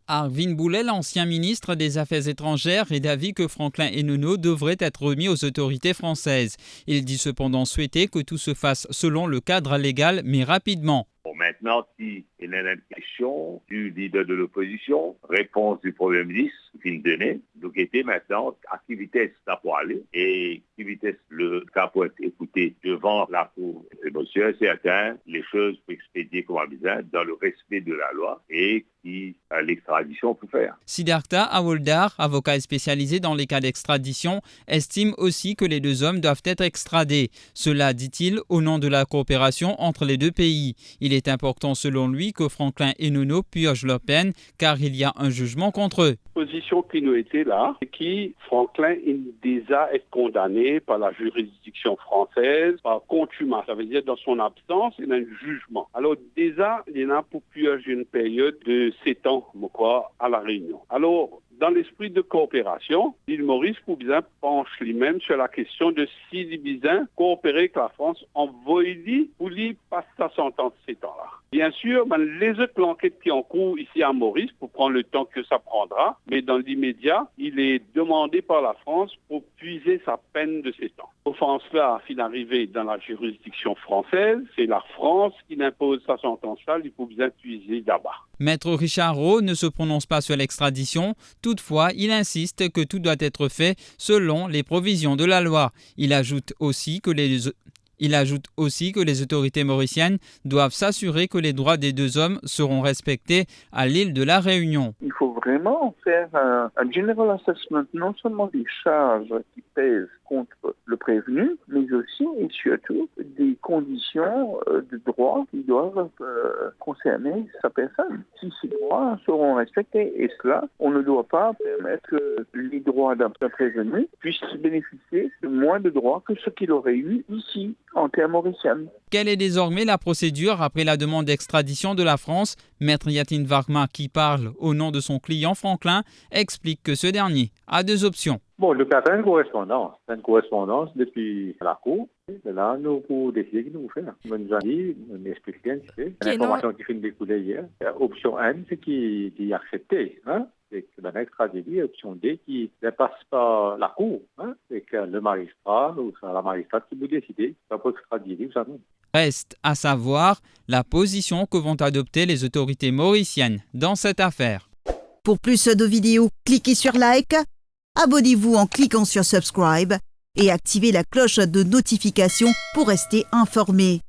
Arvin Boulet, l'ancien ministre des Affaires étrangères, est d'avis que Franklin Enono devrait être remis aux autorités françaises. Il dit cependant souhaiter que tout se fasse selon le cadre légal, mais rapidement. Bon, maintenant, s'il y a une question du leader de l'opposition, réponse du Premier ministre, fin donné, donc était maintenant à quelle vitesse ça peut aller et quelle vitesse le cas peut être écouté devant la Cour. Et monsieur, c'est certain, les choses peuvent expédier comme besoin dans le respect de la loi et qui l'extradition peut faire. Siddhartha Hawaldar, avocat spécialisé dans les cas d'extradition, estime aussi que les deux hommes doivent être extradés. Cela, dit-il, au nom de la coopération entre les deux pays. Il est important selon lui que Franklin Enono purge leur peine car il y a un jugement contre eux. Position qui nous était là, c'est que Franklin déjà est condamné par la juridiction française par contumace. Ça veut dire dans son absence, il y a un jugement. Alors déjà, il y en a pour purger une période de 7 ans, à La Réunion. Alors, dans l'esprit de coopération, l'île Maurice pour bien penche lui-même sur la question de si Libizin coopérer avec la France en voyant pour lui passer sa sentence ces temps-là. Bien sûr, les autres enquêtes qui en cours ici à Maurice pour prendre le temps que ça prendra, mais dans l'immédiat, il est demandé par la France pour puiser sa peine de 7 ans. Offense-là, s'il arrivé dans la juridiction française, c'est la France qui impose sa sentence-là, il faut bien puiser d'abord. Maître Richard Rowe ne se prononce pas sur l'extradition. Toutefois, il insiste que tout doit être fait selon les provisions de la loi. Il ajoute aussi que les autorités mauriciennes doivent s'assurer que les droits des deux hommes seront respectés à l'île de la Réunion. Il faut vraiment faire un general assessment, non seulement des charges qui pèsent contre le prévenu, mais aussi et surtout des conditions de droit qui doivent concerner sa personne. Si ces droits seront respectés, et cela, on ne doit pas permettre que les droits d'un prévenu puissent bénéficier de moins de droits que ce qu'il aurait eu ici, en terre mauricienne. Quelle est désormais la procédure après la demande d'extradition de la France? Maître Yatin Varma, qui parle au nom de son client Franklin, explique que ce dernier a 2 options. Bon, le cas, c'est une correspondance. C'est une correspondance depuis la Cour. Et là, nous pouvons décider ce que nous faisons. On nous a dit, on explique bien, l'information qui finit de découler hier. Option N, c'est qui est accepté. C'est que la extradité, option D, qui ne passe pas la Cour. C'est que le magistrat ou la magistrate qui vous décide, ça peut extraditer ou ça non. Reste à savoir la position que vont adopter les autorités mauriciennes dans cette affaire. Pour plus de vidéos, cliquez sur like, abonnez-vous en cliquant sur subscribe et activez la cloche de notification pour rester informé.